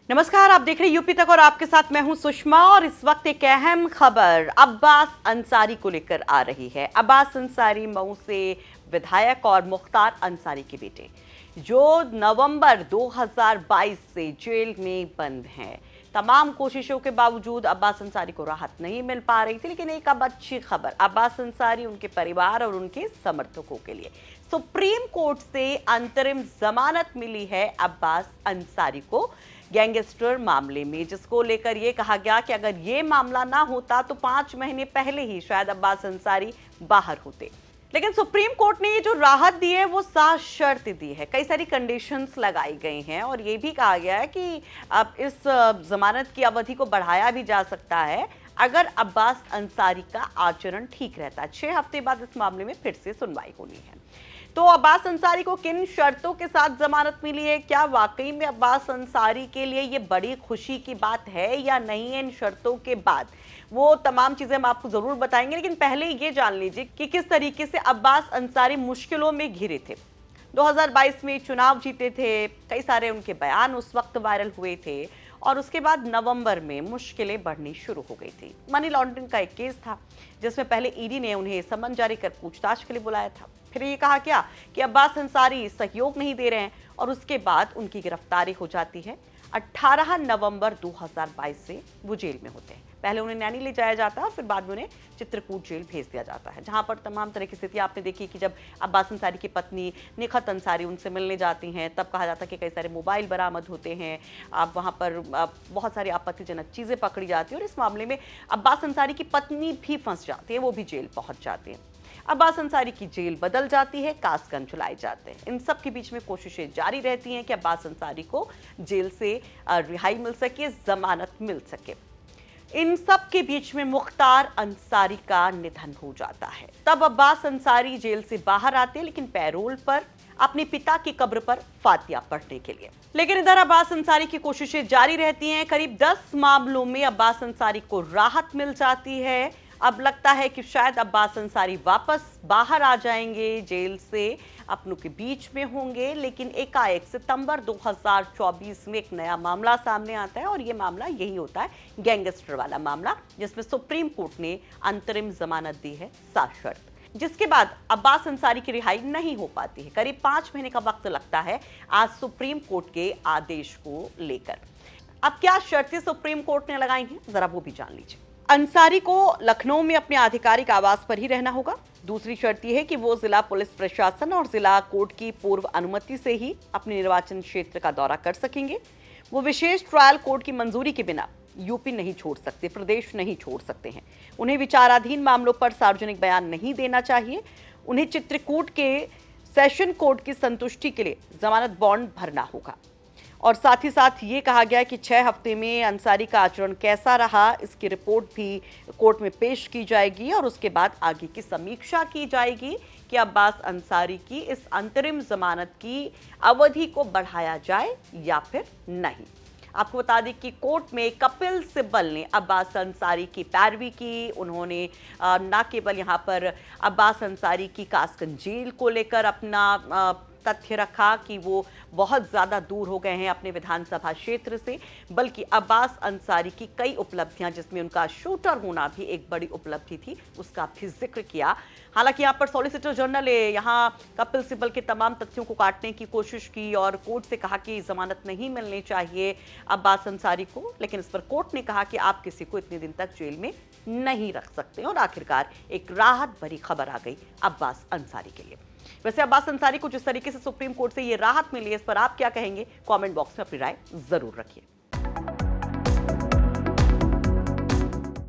नमस्कार, आप देख रहे हैं यूपी तक और आपके साथ मैं हूं सुषमा। और इस वक्त एक अहम खबर अब्बास अंसारी को लेकर आ रही है। अब्बास अंसारी मऊ से विधायक और मुख्तार अंसारी के बेटे, जो नवंबर 2022 से जेल में बंद हैं। तमाम कोशिशों के बावजूद अब्बास अंसारी को राहत नहीं मिल पा रही थी, लेकिन एक अब अच्छी खबर अब्बास अंसारी, उनके परिवार और उनके समर्थकों के लिए सुप्रीम कोर्ट से अंतरिम जमानत मिली है अब्बास अंसारी को गैंगस्टर मामले में, जिसको लेकर ये कहा गया कि अगर ये मामला ना होता तो 5 महीने पहले ही शायद अब्बास अंसारी बाहर होते। लेकिन सुप्रीम कोर्ट ने ये जो राहत दी है वो साफ शर्त दी है, कई सारी कंडीशंस लगाई गई हैं और ये भी कहा गया है कि अब इस जमानत की अवधि को बढ़ाया भी जा सकता है अगर अब्बास अंसारी का आचरण ठीक रहता है। 6 हफ्ते बाद इस मामले में फिर से सुनवाई होनी है। तो अब्बास अंसारी को किन शर्तों के साथ जमानत मिली है, क्या वाकई में अब्बास अंसारी के लिए ये बड़ी खुशी की बात है या नहीं है, इन शर्तों के बाद वो तमाम चीजें हम आपको जरूर बताएंगे। लेकिन पहले ये जान लीजिए कि किस तरीके से अब्बास अंसारी मुश्किलों में घिरे थे। 2022 में चुनाव जीते थे, कई सारे उनके बयान उस वक्त वायरल हुए थे और उसके बाद नवंबर में मुश्किलें बढ़नी शुरू हो गई थी। मनी लॉन्ड्रिंग का एक केस था जिसमें पहले ईडी ने उन्हें समन जारी कर पूछताछ के लिए बुलाया था। फिर ये कहा गया कि अब्बास अंसारी सहयोग नहीं दे रहे हैं और उसके बाद उनकी गिरफ्तारी हो जाती है। 18 नवंबर 2022 से वो जेल में होते हैं। पहले उन्हें नैनी ले जाया जाता है और फिर बाद में उन्हें चित्रकूट जेल भेज दिया जाता है, जहां पर तमाम तरह की स्थिति आपने देखी कि जब अब्बास अंसारी की पत्नी निखत अंसारी उनसे मिलने जाती हैं, तब कहा जाता है कि कई सारे मोबाइल बरामद होते हैं। आप वहां पर बहुत सारी आपत्तिजनक चीजें पकड़ी जाती हैं और इस मामले में अब्बास अंसारी की पत्नी भी फंस जाती है, वो भी जेल पहुंच जाती है। अब्बास अंसारी की जेल बदल जाती है, कासगंज चलाए जाते हैं। इन सब के बीच में कोशिशें जारी रहती हैं कि अब्बास अंसारी को जेल से रिहाई मिल सके, जमानत मिल सके। इन सब के बीच में मुख्तार अंसारी का निधन हो जाता है। तब अब्बास अंसारी जेल से बाहर आते हैं, लेकिन पैरोल पर अपने पिता की कब्र पर फातिया पढ़ने के लिए। लेकिन इधर अब्बास अंसारी की कोशिशें जारी रहती हैं। करीब 10 मामलों में अब्बास अंसारी को राहत मिल जाती है। अब लगता है कि शायद अब्बास अंसारी वापस बाहर आ जाएंगे जेल से, अपनों के बीच में होंगे। लेकिन एकाएक सितंबर 2024 में एक नया मामला सामने आता है और ये मामला यही होता है, गैंगस्टर वाला मामला, जिसमें सुप्रीम कोर्ट ने अंतरिम जमानत दी है साफ शर्त, जिसके बाद अब्बास अंसारी की रिहाई नहीं हो पाती है। करीब 5 महीने का वक्त लगता है आज सुप्रीम कोर्ट के आदेश को लेकर। अब क्या शर्तें सुप्रीम कोर्ट ने लगाई हैं, जरा वो भी जान लीजिए। अंसारी को लखनऊ में अपने आधिकारिक आवास पर ही रहना होगा। दूसरी शर्त यह है कि वो जिला पुलिस प्रशासन और जिला कोर्ट की पूर्व अनुमति से ही अपने निर्वाचन क्षेत्र का दौरा कर सकेंगे। वो विशेष ट्रायल कोर्ट की मंजूरी के बिना यूपी नहीं छोड़ सकते, प्रदेश नहीं छोड़ सकते हैं। उन्हें विचाराधीन मामलों पर सार्वजनिक बयान नहीं देना चाहिए। उन्हें चित्रकूट के सेशन कोर्ट की संतुष्टि के लिए जमानत बॉन्ड भरना होगा। और साथ ही साथ ये कहा गया कि 6 हफ्ते में अंसारी का आचरण कैसा रहा, इसकी रिपोर्ट भी कोर्ट में पेश की जाएगी और उसके बाद आगे की समीक्षा की जाएगी कि अब्बास अंसारी की इस अंतरिम जमानत की अवधि को बढ़ाया जाए या फिर नहीं। आपको बता दें कि कोर्ट में कपिल सिब्बल ने अब्बास अंसारी की पैरवी की। उन्होंने न केवल यहाँ पर अब्बास अंसारी की कासगंज जेल को लेकर अपना तथ्य रखा कि वो बहुत ज़्यादा दूर हो गए हैं अपने विधानसभा क्षेत्र से, बल्कि अब्बास अंसारी की कई उपलब्धियां, जिसमें उनका शूटर होना भी एक बड़ी उपलब्धि थी, उसका भी जिक्र किया। हालांकि यहाँ पर सॉलिसिटर जनरल यहाँ कपिल सिब्बल के तमाम तथ्यों को काटने की कोशिश की और कोर्ट से कहा कि जमानत नहीं मिलनी चाहिए अब्बास अंसारी को, लेकिन इस पर कोर्ट ने कहा कि आप किसी को इतने दिन तक जेल में नहीं रख सकते और आखिरकार एक राहत भरी खबर आ गई अब्बास अंसारी के लिए। वैसे अब्बास अंसारी को जिस तरीके से सुप्रीम कोर्ट से ये राहत मिली है, इस पर आप क्या कहेंगे? कमेंट बॉक्स में अपनी राय जरूर रखिए।